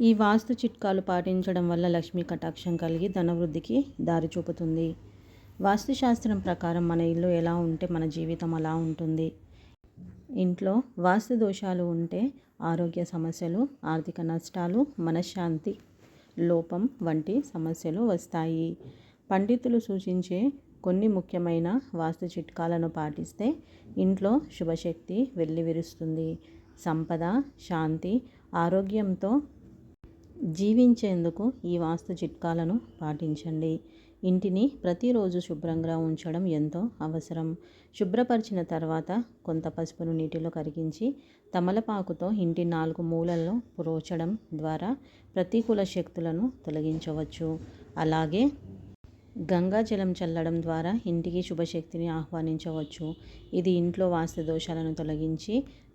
ఈ వాస్తు చిట్కాలు పాటించడం వల్ల లక్ష్మీ కటాక్షం కలిగి ధనవృద్ధికి దారి చూపుతుంది. వాస్తుశాస్త్రం ప్రకారం మన ఇల్లు ఎలా ఉంటే మన జీవితం అలా ఉంటుంది. ఇంట్లో వాస్తు దోషాలు ఉంటే ఆరోగ్య సమస్యలు, ఆర్థిక నష్టాలు, మనశ్శాంతి లోపం వంటి సమస్యలు వస్తాయి. పండితులు సూచించే కొన్ని ముఖ్యమైన వాస్తు చిట్కాలను పాటిస్తే ఇంట్లో శుభశక్తి వెల్లివిరుస్తుంది. సంపద, శాంతి, ఆరోగ్యంతో జీవించేందుకు ఈ వాస్తు చిట్కాలను పాటించండి. ఇంటిని ప్రతిరోజు శుభ్రంగా ఉంచడం ఎంతో అవసరం. శుభ్రపరిచిన తర్వాత కొంత పసుపును నీటిలో కరిగించి తమలపాకుతో ఇంటి 4 మూలల్లో ప్రోచడం ద్వారా ప్రతికూల శక్తులను తొలగించవచ్చు. అలాగే గంగాజలం చల్లడం ద్వారా ఇంటికి శుభశక్తిని ఆహ్వానించవచ్చు. ఇది ఇంట్లో వాస్తు దోషాలను తొలగించి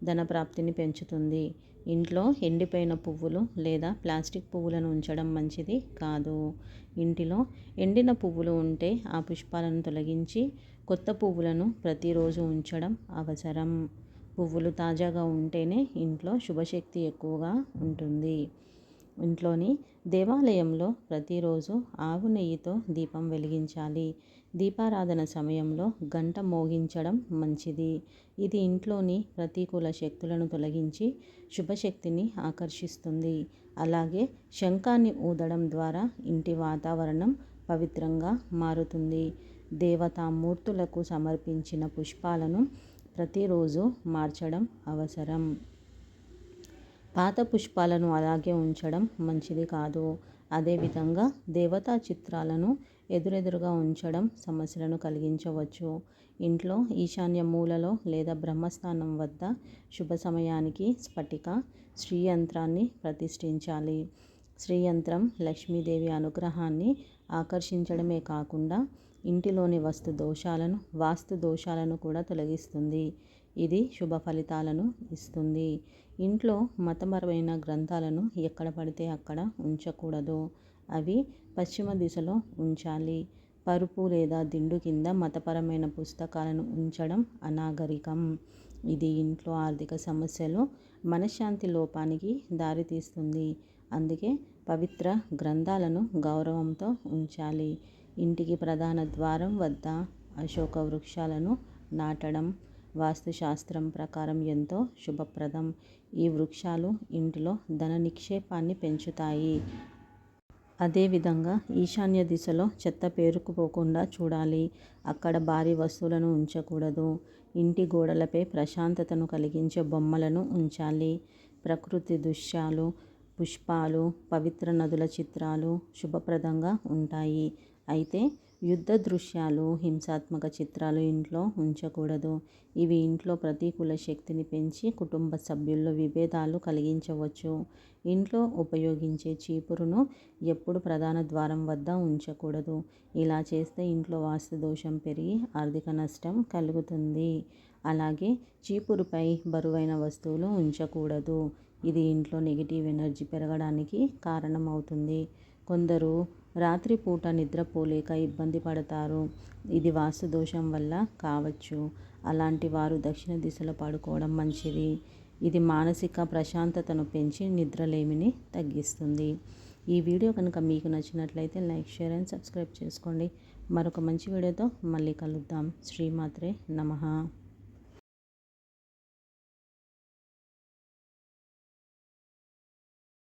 ధనప్రాప్తిని పెంచుతుంది. ఇంట్లో ఎండిపోయిన పువ్వులు లేదా ప్లాస్టిక్ పువ్వులను ఉంచడం మంచిది కాదు. ఇంటిలో ఎండిన పువ్వులు ఉంటే ఆ పుష్పాలను తొలగించి కొత్త పువ్వులను ప్రతిరోజు ఉంచడం అవసరం. పువ్వులు తాజాగా ఉంటేనే ఇంట్లో శుభశక్తి ఎక్కువగా ఉంటుంది. ఇంట్లోని దేవాలయంలో ప్రతిరోజు ఆవు నెయ్యితో దీపం వెలిగించాలి. దీపారాధన సమయంలో గంట మోగించడం మంచిది. ఇది ఇంట్లోని ప్రతికూల శక్తులను తొలగించి శుభశక్తిని ఆకర్షిస్తుంది. అలాగే శంఖాన్ని ఊదడం ద్వారా ఇంటి వాతావరణం పవిత్రంగా మారుతుంది. దేవతామూర్తులకు సమర్పించిన పుష్పాలను ప్రతిరోజు మార్చడం అవసరం. పాత పుష్పాలను అలాగే ఉంచడం మంచిది కాదు. అదేవిధంగా దేవతా చిత్రాలను ఎదురెదురుగా ఉంచడం సమస్యలను కలిగించవచ్చు. ఇంట్లో ఈశాన్య మూలలో లేదా బ్రహ్మస్థానం వద్ద శుభ సమయానికి స్ఫటిక శ్రీయంత్రాన్ని ప్రతిష్ఠించాలి. శ్రీయంత్రం లక్ష్మీదేవి అనుగ్రహాన్ని ఆకర్షించడమే కాకుండా ఇంటిలోని వాస్తు దోషాలను కూడా తొలగిస్తుంది. ఇది శుభ ఫలితాలను ఇస్తుంది. ఇంట్లో మతపరమైన గ్రంథాలను ఎక్కడ పడితే అక్కడ ఉంచకూడదు. అవి పశ్చిమ దిశలో ఉంచాలి. పరుపు లేదా దిండు కింద మతపరమైన పుస్తకాలను ఉంచడం అనాగరికం. ఇది ఇంట్లో ఆర్థిక సమస్యలు, మనశ్శాంతి లోపానికి దారితీస్తుంది. అందుకే పవిత్ర గ్రంథాలను గౌరవంతో ఉంచాలి. ఇంటికి ప్రధాన ద్వారం వద్ద అశోక వృక్షాలను నాటడం వాస్తుశాస్త్రం ప్రకారం ఎంతో శుభప్రదం. ఈ వృక్షాలు ఇంటిలో ధన నిక్షేపాన్ని పెంచుతాయి. అదేవిధంగా ఈశాన్య దిశలో చెత్త పేరుకుపోకుండా చూడాలి. అక్కడ భారీ వస్తువులను ఉంచకూడదు. ఇంటి గోడలపై ప్రశాంతతను కలిగించే బొమ్మలను ఉంచాలి. ప్రకృతి దృశ్యాలు, పుష్పాలు, పవిత్ర నదుల చిత్రాలు శుభప్రదంగా ఉంటాయి. అయితే యుద్ధ దృశ్యాలు, హింసాత్మక చిత్రాలు ఇంట్లో ఉంచకూడదు. ఇవి ఇంట్లో ప్రతికూల శక్తిని పెంచి కుటుంబ సభ్యుల్లో విభేదాలు కలిగించవచ్చు. ఇంట్లో ఉపయోగించే చీపురును ఎప్పుడు ప్రధాన ద్వారం వద్ద ఉంచకూడదు. ఇలా చేస్తే ఇంట్లో వాస్తు దోషం పెరిగి ఆర్థిక నష్టం కలుగుతుంది. అలాగే చీపురుపై బరువైన వస్తువులు ఉంచకూడదు. ఇది ఇంట్లో నెగిటివ్ ఎనర్జీ పెరగడానికి కారణమవుతుంది. కొందరు రాత్రిపూట నిద్రపోలేక ఇబ్బంది పడతారు. ఇది వాస్తు దోషం వల్ల కావచ్చు. అలాంటి వారు దక్షిణ దిశలో పడుకోవడం మంచిది. ఇది మానసిక ప్రశాంతతను పెంచి నిద్రలేమిని తగ్గిస్తుంది. ఈ వీడియో కనుక మీకు నచ్చినట్లయితే లైక్, షేర్ అండ్ సబ్స్క్రైబ్ చేసుకోండి. మరొక మంచి వీడియోతో మళ్ళీ కలుద్దాం. శ్రీమాత్రే నమః.